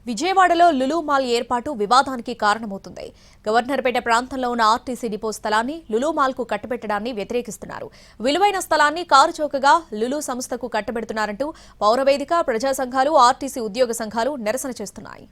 విజయవాడలో లులు మాల్ ఏర్పాటు వివాదానికి కారణమవుతుంది. గవర్నర్పేట ప్రాంతంలో ఉన్న ఆర్టీసీ డిపో స్థలాన్ని లులు మాల్కు కట్టబెట్టడాన్ని వ్యతిరేకిస్తున్నారు. విలువైన స్థలాన్ని కారుచౌకగా లులు సంస్థకు కట్టబెడుతున్నారంటూ పౌరవేదిక, ప్రజా సంఘాలు, ఆర్టీసీ ఉద్యోగ సంఘాలు నిరసన చేస్తున్నాయి.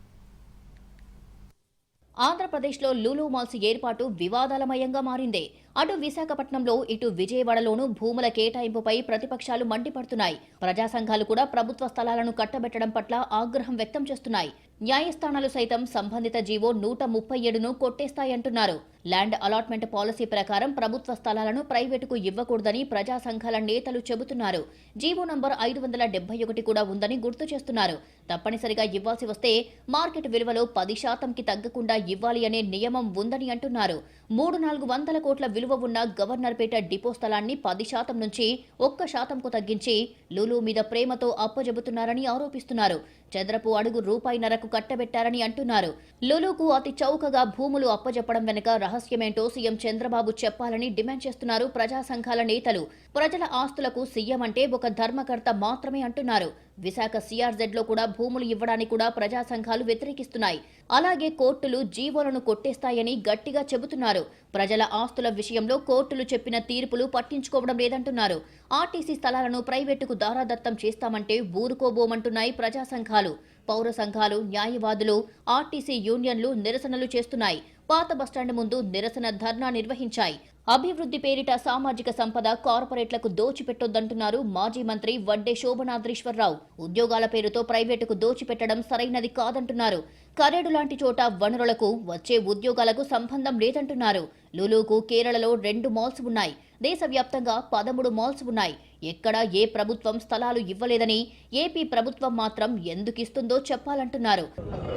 ఆంధ్రప్రదేశ్లో లులు మాల్స్ ఏర్పాటు వివాదాలమయంగా మారింది. అటు విశాఖపట్నంలో, ఇటు విజయవాడలోనూ భూముల కేటాయింపుపై ప్రతిపక్షాలు మండిపడుతున్నాయి. ప్రజా సంఘాలు కూడా ప్రభుత్వ స్థలాలను కట్టబెట్టడం పట్ల ఆగ్రహం వ్యక్తం చేస్తున్నాయి. న్యాయస్థానాలు సైతం సంబంధిత జీవో 137ను కొట్టేస్తాయంటున్నారు. ల్యాండ్ అలాట్మెంట్ పాలసీ ప్రకారం ప్రభుత్వ స్థలాలను ప్రైవేటుకు ఇవ్వకూడదని ప్రజా సంఘాల నేతలు చెబుతున్నారు. జీవో నంబర్ 571 కూడా ఉందని గుర్తు చేస్తున్నారు. తప్పనిసరిగా ఇవ్వాల్సి వస్తే మార్కెట్ విలువలో 10%కి తగ్గకుండా ఇవ్వాలి అనే నియమం ఉందని అంటున్నారు. 300-400 కోట్ల విలువ ఉన్న గవర్నర్పేట డిపో స్థలాన్ని 10% నుంచి 1%కు తగ్గించి లులు మీద ప్రేమతో అప్పజెబుతున్నారని ఆరోపిస్తున్నారు. చదరపు అడుగు రూపాయిన్నరకు కట్టబెట్టారని అంటున్నారు. లులుకు అతి చౌకగా భూములు అప్పజెప్పడం వెనుక రహస్యమేంటో సీఎం చంద్రబాబు చెప్పాలని డిమాండ్ చేస్తున్నారు ప్రజా సంఘాల నేతలు. ప్రజల ఆస్తులకు సీఎం అంటే ఒక ధర్మకర్త మాత్రమే అంటున్నారు. విశాఖ సిఆర్జెడ్ లో కూడా భూములు ఇవ్వడానికి కూడా ప్రజా సంఘాలు వ్యతిరేకిస్తున్నాయి. అలాగే కోర్టులు జీవోలను కొట్టేస్తాయని గట్టిగా చెబుతున్నారు. ప్రజల ఆస్తుల విషయంలో కోర్టులు చెప్పిన తీర్పులు పట్టించుకోవడం లేదంటున్నారు. ఆర్టీసీ స్థలాలను ప్రైవేటుకు దారాదత్తం చేస్తామంటే ఊరుకోబోమంటున్నాయి ప్రజా సంఘాలు. పౌర సంఘాలు, న్యాయవాదులు, ఆర్టీసీ యూనియన్లు నిరసనలు చేస్తున్నాయి. పాత బస్టాండ్ ముందు నిరసన ధర్నా నిర్వహించాయి. అభివృద్ధి పేరిట సామాజిక సంపద కార్పొరేట్లకు దోచిపెట్టొద్దంటున్నారు మాజీ మంత్రి వడ్డే శోభనాద్రీశ్వరరావు. ఉద్యోగాల పేరుతో ప్రైవేటుకు దోచిపెట్టడం సరైనది కాదంటున్నారు. కరేడు లాంటి చోట వనరులకు, వచ్చే ఉద్యోగాలకు సంబంధం లేదంటున్నారు. లులుకు కేరళలో 2 మాల్స్ ఉన్నాయి. దేశవ్యాప్తంగా 13 మాల్స్ ఉన్నాయి. ఎక్కడా ఏ ప్రభుత్వం స్థలాలు ఇవ్వలేదని, ఏపీ ప్రభుత్వం మాత్రం ఎందుకిస్తుందో చెప్పాలంటున్నారు.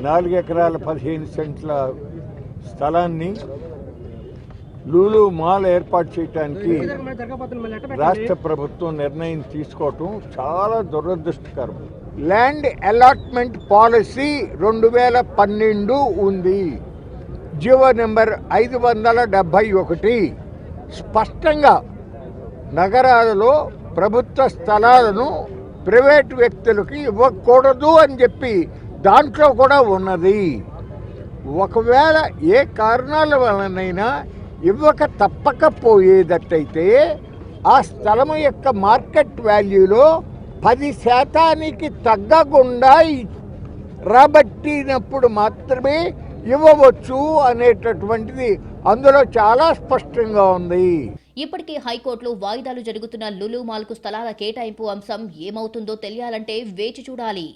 4 ఎకరాల 15 సెంట్ల స్థలాన్ని లులు మాల్ ఏర్పాటు చేయడానికి రాష్ట్ర ప్రభుత్వం నిర్ణయం తీసుకోవటం చాలా దురదృష్టకరం. ల్యాండ్ అలాట్మెంట్ పాలసీ 2012 ఉంది. జీవో నెంబర్ 571 స్పష్టంగా నగరాలలో ప్రభుత్వ స్థలాలను ప్రైవేట్ వ్యక్తులకు ఇవ్వకూడదు అని చెప్పి దాంట్లో కూడా ఉన్నది. ఒకవేళ ఏ కారణాల వలనైనా ఇవ్వక తప్పకపోయేటట్టయితే ఆ స్థలము యొక్క మార్కెట్ వాల్యూలో 10% తగ్గకుండా రాబట్టినప్పుడు మాత్రమే ఇవ్వవచ్చు అనేటటువంటిది అందులో చాలా స్పష్టంగా ఉంది. ఇప్పటికే హైకోర్టులో వాయిదాలు జరుగుతున్న లులు మాల్కు స్థలాల కేటాయింపు అంశం ఏమవుతుందో తెలియాలంటే వేచి చూడాలి.